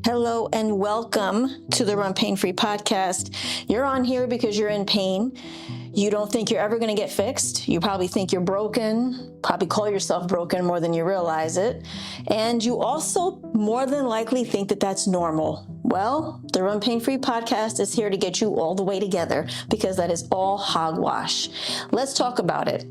Hello and welcome to the Run Pain Free podcast. You're on here because you're in pain. You don't think you're ever going to get fixed. You probably think you're broken, probably call yourself broken more than you realize it. And you also more than likely think that that's normal. Well, the Run Pain Free podcast is here to get you all the way together because that is all hogwash. Let's talk about it.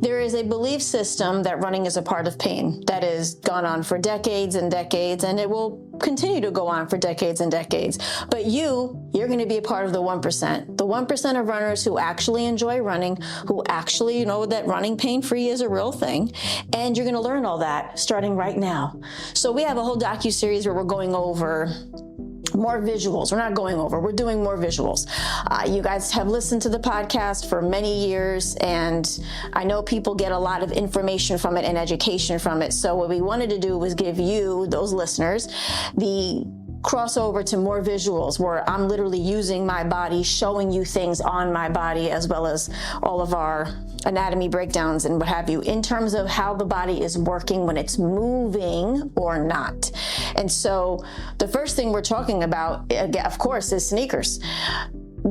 There is a belief system that running is a part of pain that has gone on for decades and decades, and it will continue to go on for decades and decades. But you're going to be a part of the 1%. The 1% of runners who actually enjoy running, who actually know that running pain-free is a real thing. And you're going to learn all that starting right now. So we have a whole docuseries where we're going over more visuals. We're doing more visuals. You guys have listened to the podcast for many years, and I know people get a lot of information from it and education from it. So what we wanted to do was give you, those listeners, the crossover to more visuals where I'm literally using my body, showing you things on my body, as well as all of our anatomy breakdowns and what have you, in terms of how the body is working when it's moving or not. And so the first thing we're talking about, of course, is sneakers.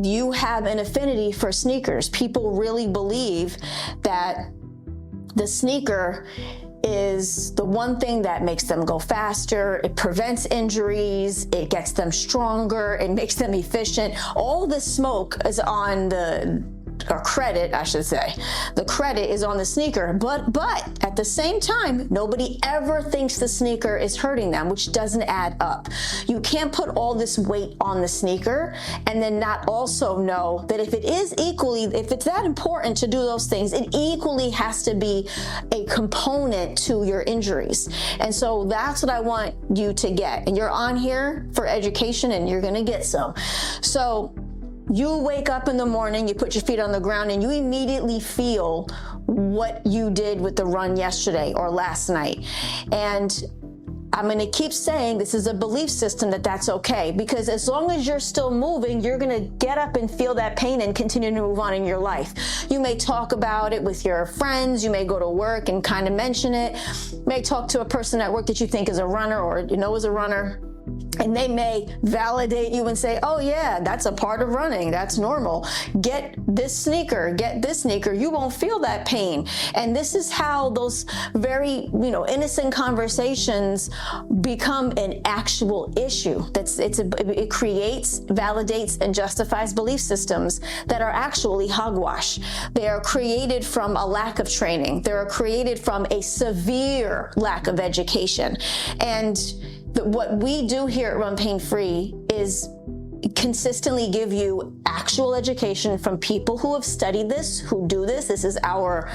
You have an affinity for sneakers. People really believe that the sneaker is the one thing that makes them go faster. It prevents injuries. It gets them stronger. It makes them efficient. All the smoke is on credit, I should say. The credit is on the sneaker, but at the same time, nobody ever thinks the sneaker is hurting them, which doesn't add up. You can't put all this weight on the sneaker and then not also know that if it's that important to do those things, it equally has to be a component to your injuries. And so that's what I want you to get. And you're on here for education, and you're going to get some. So you wake up in the morning, you put your feet on the ground, and you immediately feel what you did with the run yesterday or last night. And I'm going to keep saying this is a belief system that's okay, because as long as you're still moving, you're going to get up and feel that pain and continue to move on in your life. You may talk about it with your friends. You may go to work and kind of mention it. You may talk to a person at work that you think is a runner or is a runner, and they may validate you and say, oh yeah, that's a part of running. That's normal. Get this sneaker, you won't feel that pain. And this is how those very, innocent conversations become an actual issue. It creates, validates, and justifies belief systems that are actually hogwash. They are created from a lack of training. They are created from a severe lack of education. And what we do here at Run Pain Free is consistently give you actual education from people who have studied this, who do this. This is our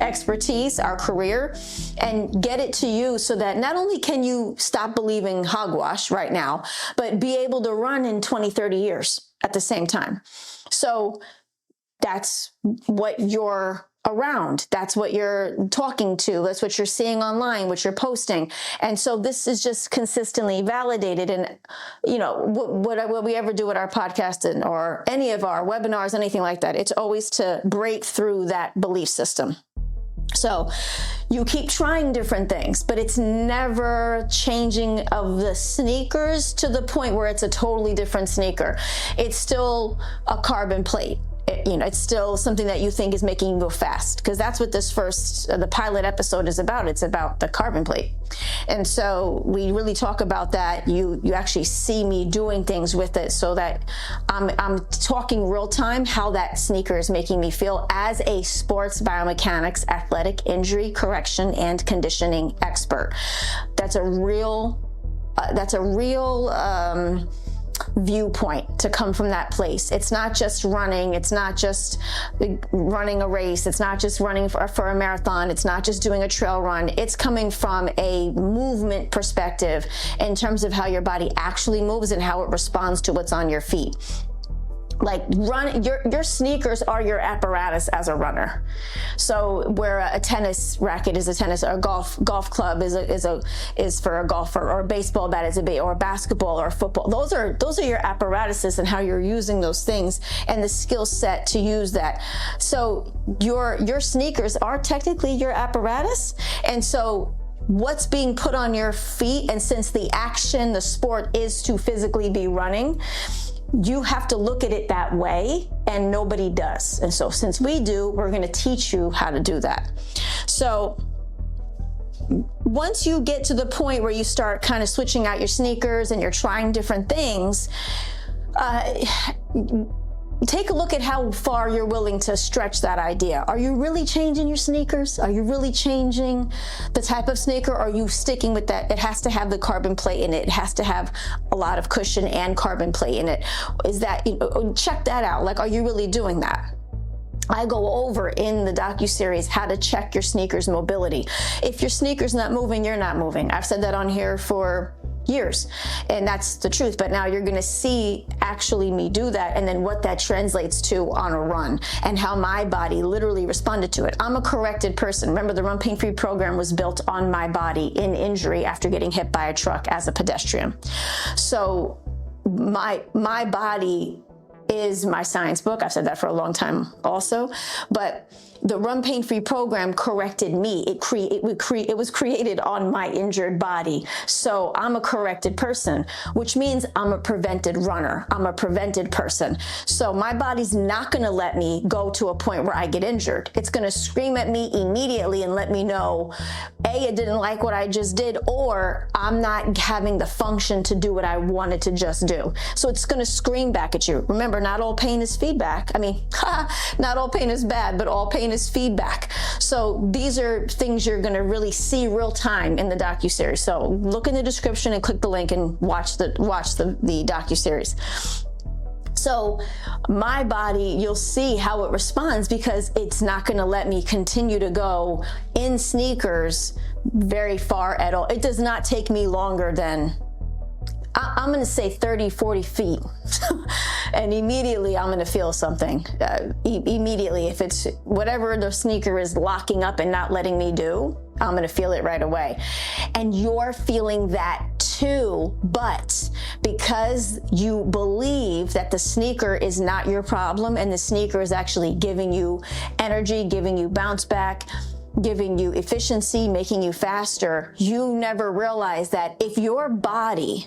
expertise, our career, and get it to you so that not only can you stop believing hogwash right now, but be able to run in 20, 30 years at the same time. So that's what you're around. That's what you're talking to. That's what you're seeing online, what you're posting. And so this is just consistently validated. And, what we ever do with our podcast or any of our webinars, anything like that, it's always to break through that belief system. So you keep trying different things, but it's never changing of the sneakers to the point where it's a totally different sneaker. It's still a carbon plate. It's still something that you think is making you go fast, because that's what the pilot episode is about. It's about the carbon plate. And so we really talk about that. You actually see me doing things with it so that I'm talking real time how that sneaker is making me feel as a sports biomechanics, athletic injury correction, and conditioning expert. That's a real viewpoint to come from that place. It's not just running. It's not just running a race. It's not just running for a marathon. It's not just doing a trail run. It's coming from a movement perspective in terms of how your body actually moves and how it responds to what's on your feet. Like your sneakers are your apparatus as a runner. So where a tennis racket is or a golf club is for a golfer, or a baseball bat is or a basketball or football. Those are your apparatuses and how you're using those things and the skill set to use that. So your sneakers are technically your apparatus, and so what's being put on your feet. And since the action, the sport is to physically be running, you have to look at it that way, and nobody does. And so since we do, we're going to teach you how to do that. So once you get to the point where you start kind of switching out your sneakers and you're trying different things, take a look at how far you're willing to stretch that idea. Are you really changing your sneakers? Are you really changing the type of sneaker? Or are you sticking with that? It has to have the carbon plate in it. It has to have a lot of cushion and carbon plate in it. Is that, check that out. Like, are you really doing that? I go over in the docuseries how to check your sneakers mobility. If your sneaker's not moving, you're not moving. I've said that on here for years, and that's the truth. But now you're going to see actually me do that, and then what that translates to on a run and how my body literally responded to it. I'm a corrected person. Remember, the Run Pain Free program was built on my body in injury after getting hit by a truck as a pedestrian. So my body is my science book. I've said that for a long time also, but the Run Pain Free program corrected me. It was created on my injured body. So I'm a corrected person, which means I'm a prevented runner. I'm a prevented person. So my body's not going to let me go to a point where I get injured. It's going to scream at me immediately and let me know, A, it didn't like what I just did, or I'm not having the function to do what I wanted to just do. So it's going to scream back at you. Remember, not all pain is feedback. I mean, not all pain is bad, but all pain is feedback. So these are things you're going to really see real time in the docuseries. So look in the description and click the link and watch the docuseries. So my body, you'll see how it responds, because it's not going to let me continue to go in sneakers very far at all. It does not take me longer than, I'm going to say 30, 40 feet. And immediately I'm going to feel something. Immediately, if it's whatever the sneaker is locking up and not letting me do, I'm going to feel it right away. And you're feeling that too, but because you believe that the sneaker is not your problem and the sneaker is actually giving you energy, giving you bounce back, giving you efficiency, making you faster, you never realize that if your body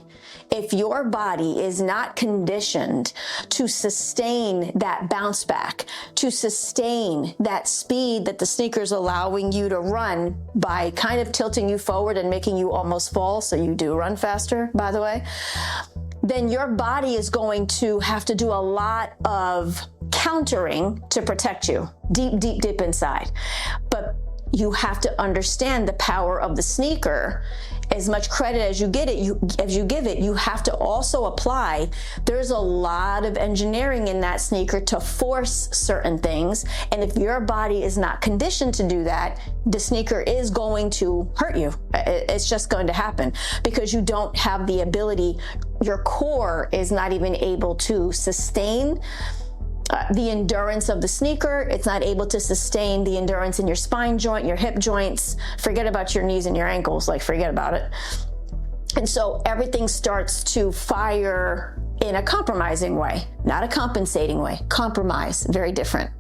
is not conditioned to sustain that bounce back, to sustain that speed that the sneaker is allowing you to run by kind of tilting you forward and making you almost fall, so you do run faster, by the way, then your body is going to have to do a lot of countering to protect you deep inside. But you have to understand the power of the sneaker. As much credit as you give it, you have to also apply. There's a lot of engineering in that sneaker to force certain things. And if your body is not conditioned to do that, the sneaker is going to hurt you. It's just going to happen because you don't have the ability. Your core is not even able to sustain the endurance of the sneaker. It's not able to sustain the endurance in your spine joint, your hip joints. Forget about your knees and your ankles, like forget about it. And so everything starts to fire in a compromising way, not a compensating way. Compromise, very different.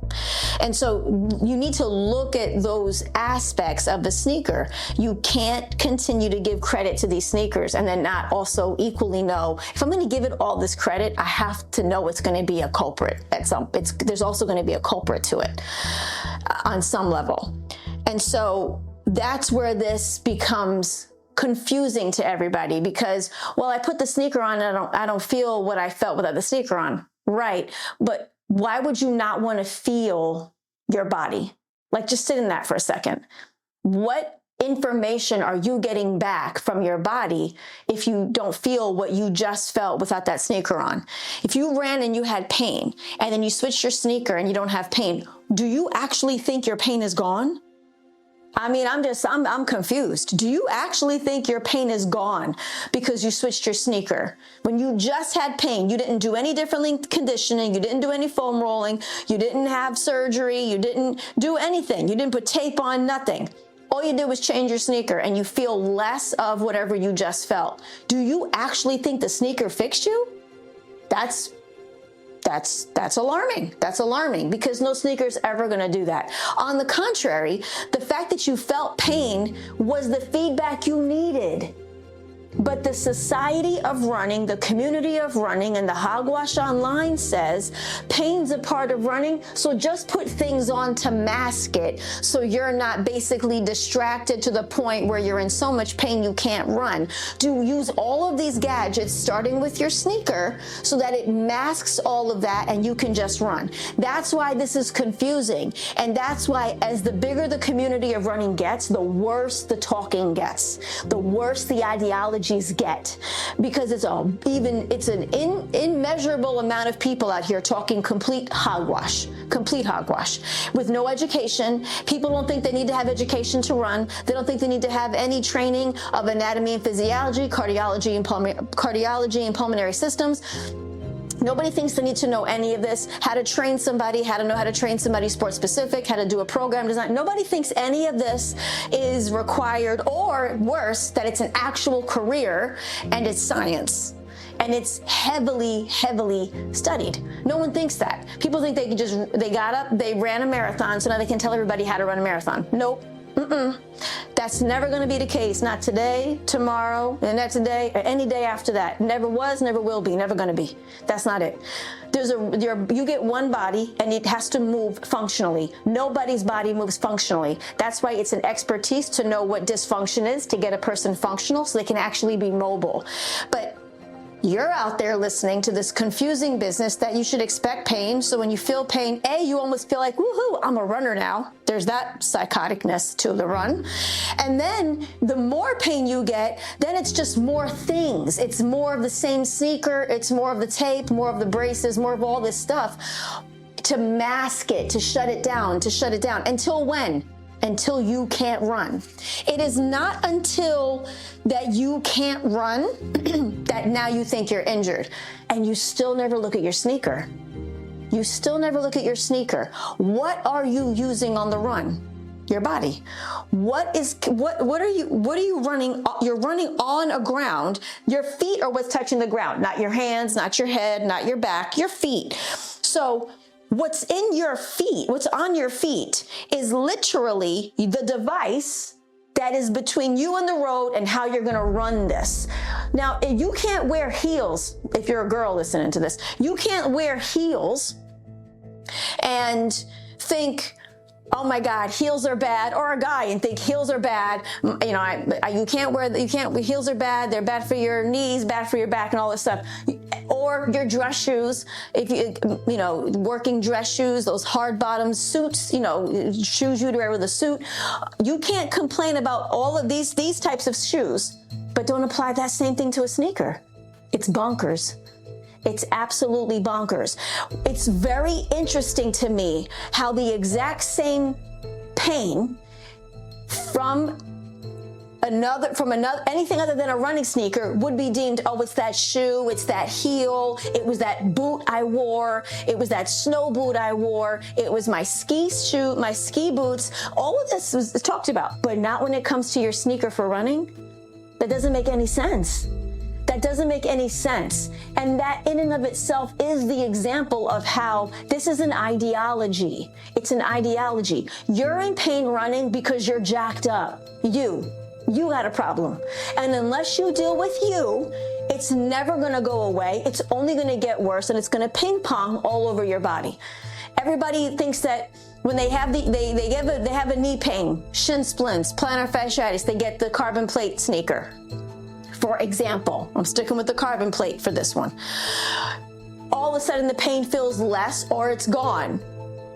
And so you need to look at those aspects of the sneaker. You can't continue to give credit to these sneakers and then not also equally know, if I'm going to give it all this credit, I have to know it's going to be a culprit there's also going to be a culprit to it on some level. And so that's where this becomes confusing to everybody, because, well, I put the sneaker on and I don't feel what I felt without the sneaker on. Right. But why would you not want to feel your body? Like, just sit in that for a second. What information are you getting back from your body if you don't feel what you just felt without that sneaker on? If you ran and you had pain and then you switched your sneaker and you don't have pain, do you actually think your pain is gone? I mean, I'm confused. Do you actually think your pain is gone because you switched your sneaker? When you just had pain, you didn't do any different conditioning, you didn't do any foam rolling, you didn't have surgery, you didn't do anything, you didn't put tape on, nothing. All you did was change your sneaker and you feel less of whatever you just felt. Do you actually think the sneaker fixed you? That's That's alarming. That's alarming because no sneaker is ever going to do that. On the contrary, the fact that you felt pain was the feedback you needed. But the Society of Running, the community of running, and the Hogwash Online says pain's a part of running, so just put things on to mask it so you're not basically distracted to the point where you're in so much pain you can't run. Use all of these gadgets, starting with your sneaker, so that it masks all of that and you can just run. That's why this is confusing, and that's why as the bigger the community of running gets, the worse the talking gets, the worse the ideology get, because it's an immeasurable amount of people out here talking complete hogwash with no education. People don't think they need to have education to run. They don't think they need to have any training of anatomy and physiology, cardiology and pulmonary systems. Nobody thinks they need to know any of this, how to train somebody, how to know how to train somebody sport specific, how to do a program design. Nobody thinks any of this is required, or worse, that it's an actual career and it's science. And it's heavily, heavily studied. No one thinks that. People think they got up, they ran a marathon, so now they can tell everybody how to run a marathon. Nope. That's never going to be the case. Not today, tomorrow, the next day, or any day after that. Never was, never will be, never going to be. That's not it. You get one body and it has to move functionally. Nobody's body moves functionally. That's why it's an expertise to know what dysfunction is, to get a person functional so they can actually be mobile. But you're out there listening to this confusing business that you should expect pain. So when you feel pain, you almost feel like, woohoo, I'm a runner now. There's that psychoticness to the run. And then the more pain you get, then it's just more things. It's more of the same sneaker. It's more of the tape, more of the braces, more of all this stuff to mask it, to shut it down. Until when? Until you can't run. It is not until that you can't run that now you think you're injured, and you still never look at your sneaker. You still never look at your sneaker. What are you using on the run? Your body. What are you running? You're running on a ground. Your feet are what's touching the ground, not your hands, not your head, not your back, your feet. So what's in your feet, what's on your feet is literally the device that is between you and the road and how you're going to run this. Now, you can't wear heels. If you're a girl listening to this, you can't wear heels and think, oh my God, heels are bad, or a guy and think heels are bad. Heels are bad. They're bad for your knees, bad for your back and all this stuff. Or your dress shoes, if working dress shoes, those hard bottom suits, shoes you'd wear with a suit. You can't complain about all of these types of shoes, but don't apply that same thing to a sneaker. It's bonkers. It's absolutely bonkers. It's very interesting to me how the exact same pain from anything other than a running sneaker would be deemed, oh, it's that shoe, it's that heel, it was that boot I wore, it was that snow boot I wore, it was my ski shoe, my ski boots. All of this was talked about, but not when it comes to your sneaker for running. That doesn't make any sense. That doesn't make any sense. And that in and of itself is the example of how this is an ideology. It's an ideology. You're in pain running because you're jacked up. You got a problem. And unless you deal with you, it's never going to go away. It's only going to get worse, and it's going to ping pong all over your body. Everybody thinks that when they have they have a knee pain, shin splints, plantar fasciitis, they get the carbon plate sneaker. For example, I'm sticking with the carbon plate for this one. All of a sudden the pain feels less or it's gone.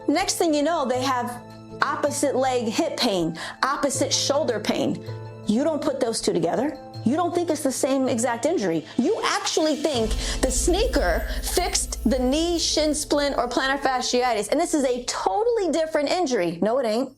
Next thing you know, they have opposite leg hip pain, opposite shoulder pain. You don't put those two together. You don't think it's the same exact injury. You actually think the sneaker fixed the knee, shin splint, or plantar fasciitis, and this is a totally different injury. No, it ain't.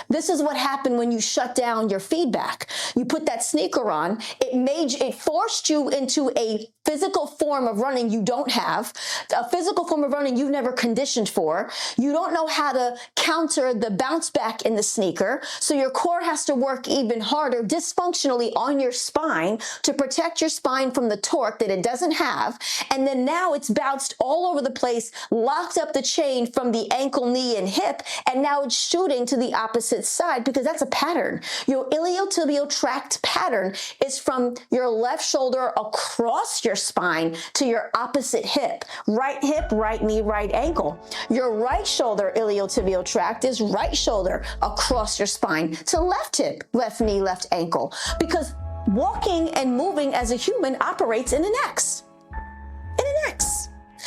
This is what happened when you shut down your feedback. You put that sneaker on, it forced you into a physical form of running you don't have, a physical form of running you've never conditioned for. You don't know how to counter the bounce back in the sneaker. So your core has to work even harder dysfunctionally on your spine to protect your spine from the torque that it doesn't have. And then now it's bounced all over the place, locked up the chain from the ankle, knee, and hip, and now it's shooting to the opposite side because that's a pattern. Your iliotibial tract pattern is from your left shoulder across your spine to your opposite hip, right knee, right ankle. Your right shoulder iliotibial tract is right shoulder across your spine to left hip, left knee, left ankle, because walking and moving as a human operates in an X.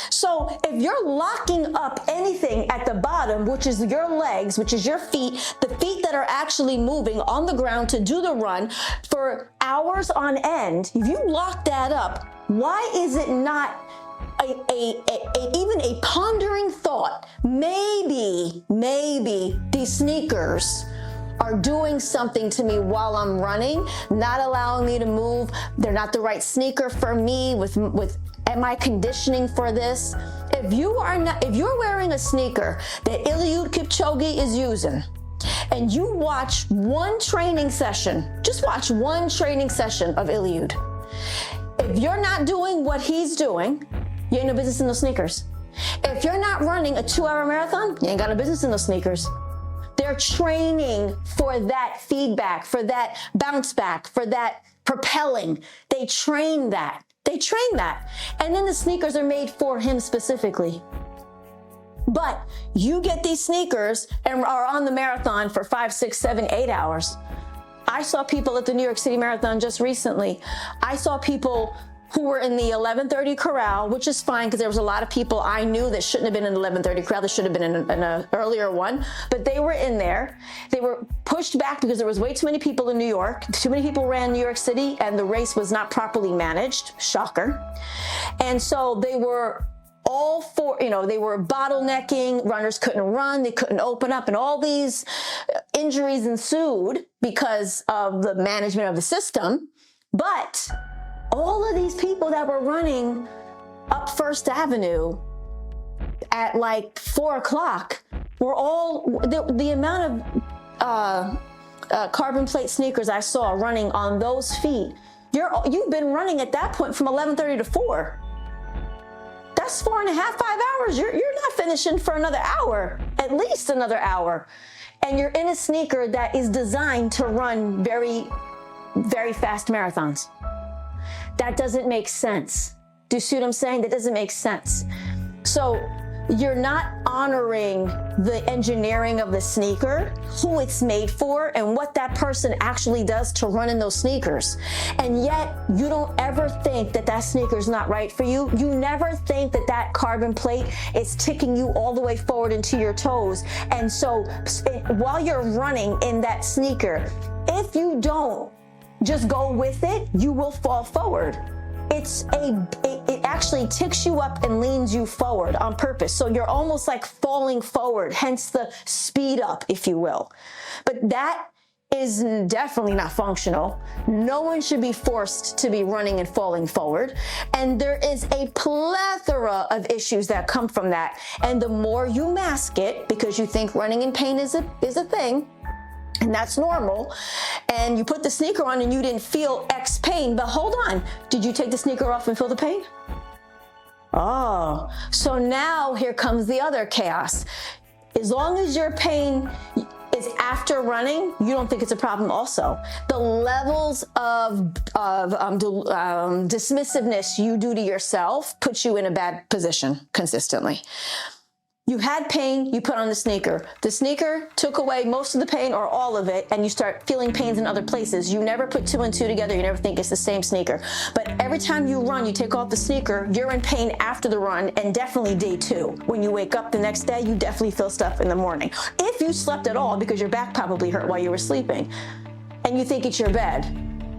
So if you're locking up anything at the bottom, which is your legs, which is your feet, the feet that are actually moving on the ground to do the run for hours on end, if you lock that up, why is it not even a pondering thought? Maybe these sneakers are doing something to me while I'm running, not allowing me to move. They're not the right sneaker for me am I conditioning for this? If you're wearing a sneaker that Eliud Kipchoge is using, and you watch one training session, just watch one training session of Eliud. If you're not doing what he's doing, you ain't no business in those sneakers. If you're not running a 2-hour marathon, you ain't got no business in those sneakers. They're training for that feedback, for that bounce back, for that propelling. They train that. And then the sneakers are made for him specifically. But you get these sneakers and are on the marathon for 5, 6, 7, 8 hours. I saw people at the New York City Marathon just recently. I saw people who were in the 11:30 corral, which is fine because there was a lot of people I knew that shouldn't have been in the 11:30 corral. They should have been in an earlier one, but they were in there. They were pushed back because there was way too many people in New York. Too many people ran New York City, and the race was not properly managed. Shocker. And so they were all for, they were bottlenecking. Runners couldn't run. They couldn't open up, and all these injuries ensued because of the management of the system. But all of these people that were running up First Avenue at like 4 o'clock were all, the amount of carbon plate sneakers I saw running on those feet, you've been running at that point from 11:30 to 4. That's 4.5, 5 hours. You're not finishing for another hour, at least another hour. And you're in a sneaker that is designed to run very, very fast marathons. That doesn't make sense. Do you see what I'm saying? That doesn't make sense. So you're not honoring the engineering of the sneaker, who it's made for, and what that person actually does to run in those sneakers. And yet you don't ever think that that sneaker is not right for you. You never think that that carbon plate is ticking you all the way forward into your toes. And so while you're running in that sneaker, if you don't just go with it, you will fall forward. It actually ticks you up and leans you forward on purpose. So you're almost like falling forward, hence the speed up, if you will. But that is definitely not functional. No one should be forced to be running and falling forward. And there is a plethora of issues that come from that. And the more you mask it, because you think running in pain is a thing, and that's normal, and you put the sneaker on and you didn't feel X pain, but hold on, did you take the sneaker off and feel the pain? Oh, so now here comes the other chaos. As long as your pain is after running, you don't think it's a problem also. The levels of dismissiveness you do to yourself puts you in a bad position consistently. You had pain, you put on the sneaker. The sneaker took away most of the pain or all of it, and you start feeling pains in other places. You never put 2 and 2 together. You never think it's the same sneaker. But every time you run, you take off the sneaker, you're in pain after the run, and definitely day 2. When you wake up the next day, you definitely feel stuff in the morning. If you slept at all, because your back probably hurt while you were sleeping, and you think it's your bed.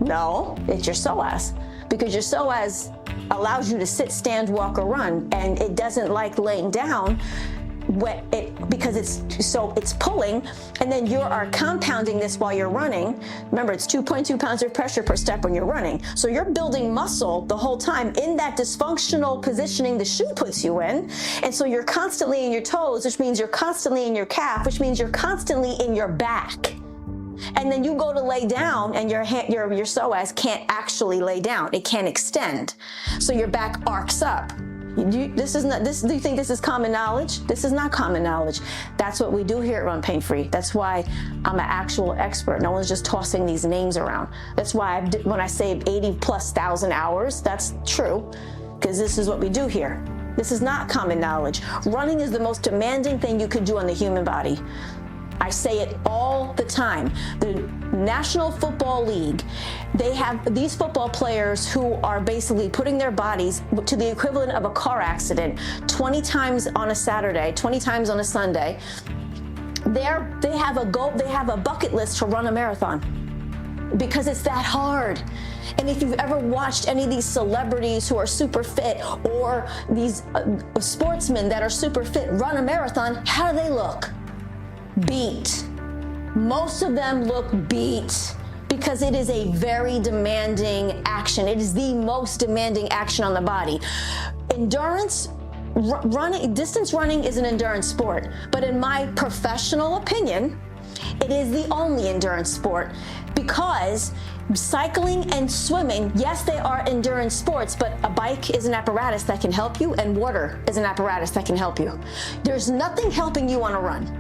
No, it's your psoas. Because your psoas allows you to sit, stand, walk, or run, and it doesn't like laying down. because it's pulling, and then you are compounding this while you're running. Remember, it's 2.2 pounds of pressure per step when you're running. So you're building muscle the whole time in that dysfunctional positioning the shoe puts you in. And so you're constantly in your toes, which means you're constantly in your calf, which means you're constantly in your back. And then you go to lay down and your psoas can't actually lay down. It can't extend. So your back arcs up. Do you think this is common knowledge? This is not common knowledge. That's what we do here at Run Pain Free. That's why I'm an actual expert. No one's just tossing these names around. That's why when I say 80,000+ hours, that's true, because this is what we do here. This is not common knowledge. Running is the most demanding thing you could do on the human body. I say it all the time. The National Football League, they have these football players who are basically putting their bodies to the equivalent of a car accident 20 times on a Saturday, 20 times on a Sunday. They have a bucket list to run a marathon because it's that hard. And if you've ever watched any of these celebrities who are super fit, or these sportsmen that are super fit run a marathon, how do they look? Beat. Most of them look beat because it is a very demanding action. It is the most demanding action on the body. Endurance, distance running is an endurance sport, but in my professional opinion, it is the only endurance sport, because cycling and swimming, yes, they are endurance sports, but a bike is an apparatus that can help you, and water is an apparatus that can help you. There's nothing helping you on a run.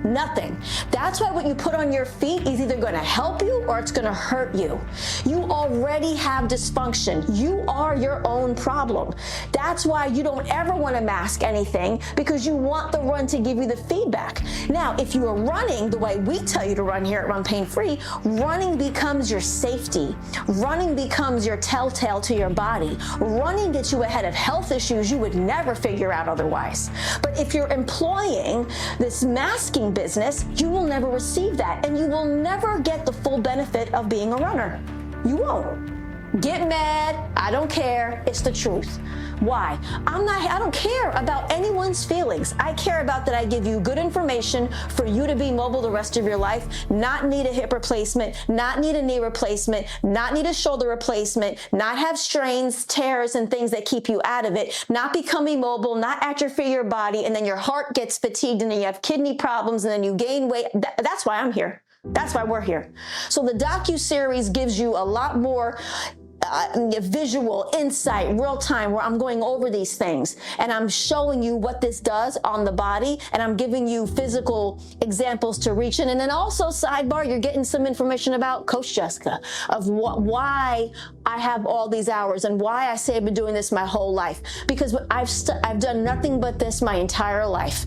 Nothing. That's why what you put on your feet is either going to help you or it's going to hurt you. You already have dysfunction. You are your own problem. That's why you don't ever want to mask anything, because you want the run to give you the feedback. Now, if you are running the way we tell you to run here at Run Pain Free, running becomes your safety. Running becomes your telltale to your body. Running gets you ahead of health issues you would never figure out otherwise. But if you're employing this masking business, you will never receive that, and you will never get the full benefit of being a runner. You won't. Get mad, I don't care, it's the truth. Why? I don't care about anyone's feelings. I care about that I give you good information for you to be mobile the rest of your life, not need a hip replacement, not need a knee replacement, not need a shoulder replacement, not have strains, tears, and things that keep you out of it, not become immobile, not atrophy your body, and then your heart gets fatigued, and then you have kidney problems, and then you gain weight. That's why I'm here. That's why we're here. So the docu-series gives you a lot more visual insight, real time, where I'm going over these things and I'm showing you what this does on the body, and I'm giving you physical examples to reach in. And then also, sidebar, you're getting some information about Coach Jessica, of why I have all these hours and why I say I've been doing this my whole life, because I've done nothing but this my entire life.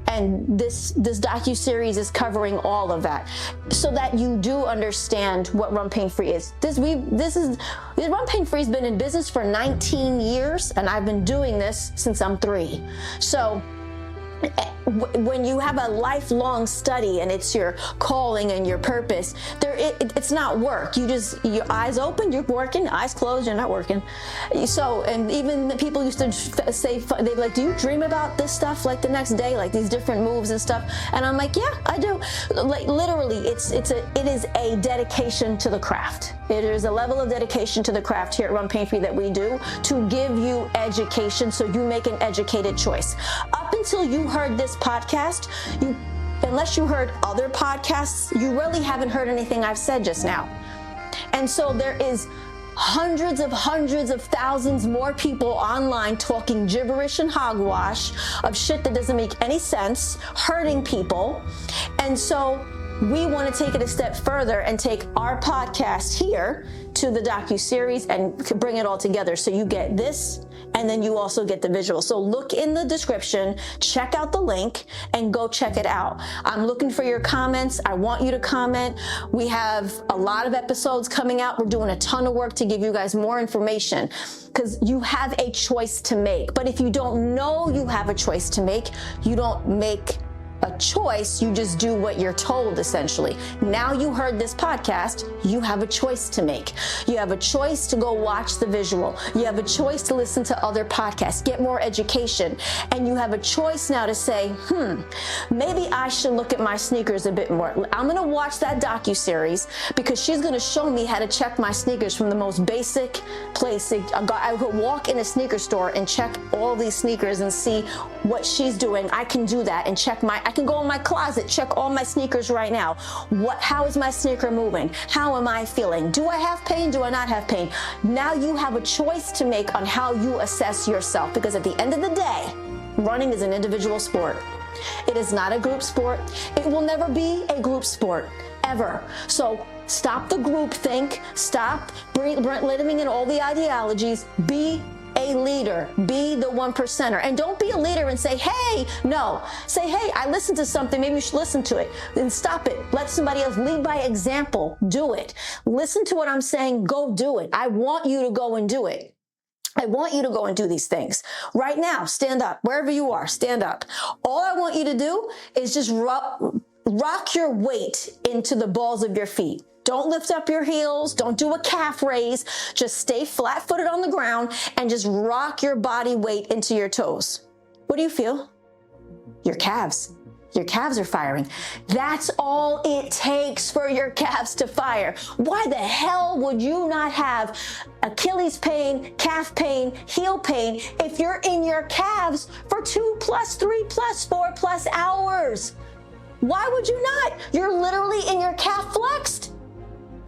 And this docu-series is covering all of that, so that you do understand what Run Pain Free is. Run Pain Free has been in business for 19 years, and I've been doing this since I'm 3. So when you have a lifelong study and it's your calling and your purpose, it's not work. Your eyes open, you're working, eyes closed, you're not working. So, and even people used to say, they're like, do you dream about this stuff like the next day, like these different moves and stuff? And I'm like, yeah, I do. Like literally, it is a dedication to the craft. It is a level of dedication to the craft here at Run Pain Free that we do to give you education so you make an educated choice. Up until you heard this podcast, unless you heard other podcasts, you really haven't heard anything I've said just now. And so there is hundreds of thousands more people online talking gibberish and hogwash of shit that doesn't make any sense, hurting people. And so we want to take it a step further and take our podcast here to the docu-series and bring it all together. So you get this, and then you also get the visual. So look in the description, check out the link, and go check it out. I'm looking for your comments. I want you to comment. We have a lot of episodes coming out. We're doing a ton of work to give you guys more information, because you have a choice to make. But if you don't know you have a choice to make, you don't make a choice. You just do what you're told, essentially. Now you heard this podcast, you have a choice to make. You have a choice to go watch the visual. You have a choice to listen to other podcasts, get more education. And you have a choice now to say, maybe I should look at my sneakers a bit more. I'm going to watch that docuseries because she's going to show me how to check my sneakers from the most basic place. I could walk in a sneaker store and check all these sneakers and see what she's doing. I can do that and check I can go in my closet, check all my sneakers right now. How is my sneaker moving? How am I feeling? Do I have pain? Do I not have pain? Now you have a choice to make on how you assess yourself, because at the end of the day, running is an individual sport. It is not a group sport. It will never be a group sport, ever. So stop the group think, stop living in all the ideologies, be a leader, be the 1%er. And don't be a leader and say, hey, no. Say, hey, I listened to something, maybe you should listen to it. Then stop it. Let somebody else lead by example. Do it. Listen to what I'm saying, go do it. I want you to go and do it. I want you to go and do these things. Right now, stand up. Wherever you are, stand up. All I want you to do is just rock your weight into the balls of your feet. Don't lift up your heels. Don't do a calf raise. Just stay flat-footed on the ground and just rock your body weight into your toes. What do you feel? Your calves. Your calves are firing. That's all it takes for your calves to fire. Why the hell would you not have Achilles pain, calf pain, heel pain if you're in your calves for 2+, 3+, 4+ hours? Why would you not? You're literally in your calf flexed.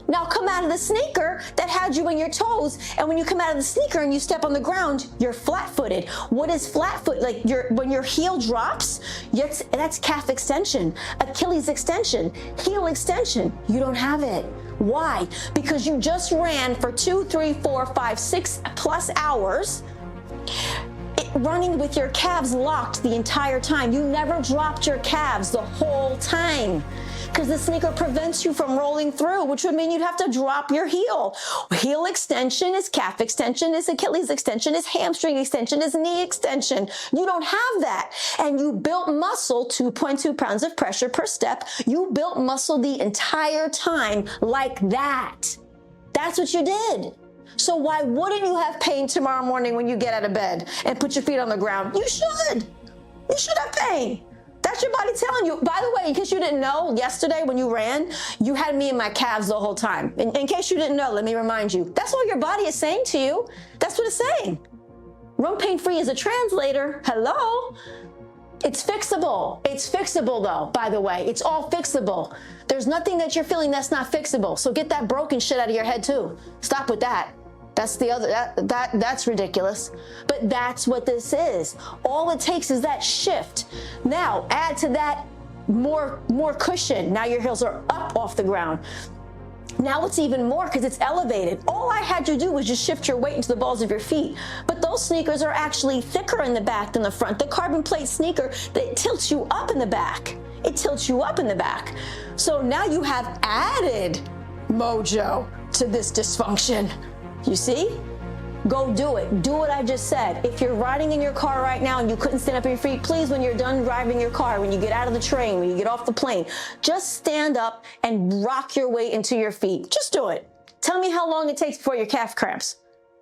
Now come out of the sneaker that had you in your toes, and when you come out of the sneaker and you step on the ground, you're flat-footed. What is flat-foot? Like when your heel drops, that's calf extension, Achilles extension, heel extension. You don't have it. Why? Because you just ran for 2, 3, 4, 5, 6+ hours, running with your calves locked the entire time. You never dropped your calves the whole time, because the sneaker prevents you from rolling through, which would mean you'd have to drop your heel. Heel extension is calf extension, is Achilles extension, is hamstring extension, is knee extension. You don't have that. And you built muscle, 2.2 pounds of pressure per step. You built muscle the entire time like that. That's what you did. So why wouldn't you have pain tomorrow morning when you get out of bed and put your feet on the ground? You should. You should have pain. That's your body telling you. By the way, in case you didn't know, yesterday when you ran, you had me in my calves the whole time. In case you didn't know, let me remind you. That's all your body is saying to you. That's what it's saying. Run Pain Free is a translator. Hello? It's fixable. It's fixable though, by the way. It's all fixable. There's nothing that you're feeling that's not fixable. So get that broken shit out of your head too. Stop with that. That's the other, that's ridiculous. But that's what this is. All it takes is that shift. Now, add to that more cushion. Now your heels are up off the ground. Now it's even more because it's elevated. All I had to do was just shift your weight into the balls of your feet. But those sneakers are actually thicker in the back than the front. The carbon plate sneaker, that tilts you up in the back. It tilts you up in the back. So now you have added mojo to this dysfunction. You see? Go do it. Do what I just said. If you're riding in your car right now and you couldn't stand up on your feet, please, when you're done driving your car, when you get out of the train, when you get off the plane, just stand up and rock your way into your feet. Just do it. Tell me how long it takes before your calf cramps.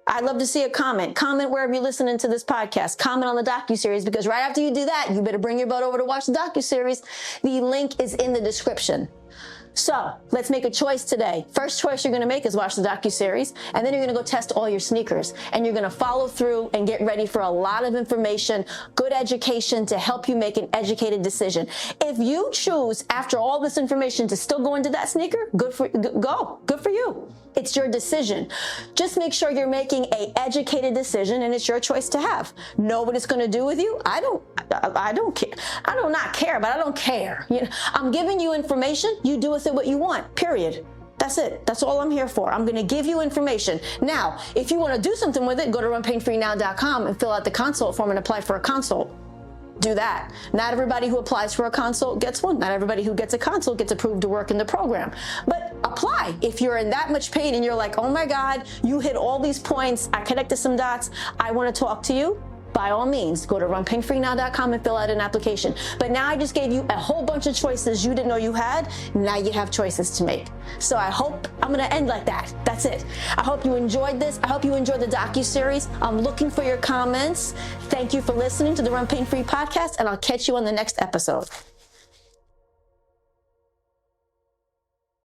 I'd love to see a comment. Comment wherever you're listening to this podcast. Comment on the docuseries, because right after you do that, you better bring your butt over to watch the docuseries. The link is in the description. So let's make a choice today. First choice you're going to make is watch the docuseries, and then you're going to go test all your sneakers, and you're going to follow through and get ready for a lot of information, good education to help you make an educated decision. If you choose after all this information to still go into that sneaker, good for you. It's your decision. Just make sure you're making an educated decision, and it's your choice to have. Know what it's going to do with you? I don't care. I do not care, but I don't care. You know, I'm giving you information. You do with it what you want, period. That's it. That's all I'm here for. I'm going to give you information. Now, if you want to do something with it, go to runpainfreenow.com and fill out the consult form and apply for a consult. Do that. Not everybody who applies for a consult gets one. Not everybody who gets a consult gets approved to work in the program. But apply. If you're in that much pain and you're like, oh my God, you hit all these points, I connected some dots, I want to talk to you, by all means, go to runpainfreenow.com and fill out an application. But now I just gave you a whole bunch of choices you didn't know you had. Now you have choices to make. So I hope I'm going to end like that. That's it. I hope you enjoyed this. I hope you enjoyed the docuseries. I'm looking for your comments. Thank you for listening to the Run Pain Free podcast, and I'll catch you on the next episode.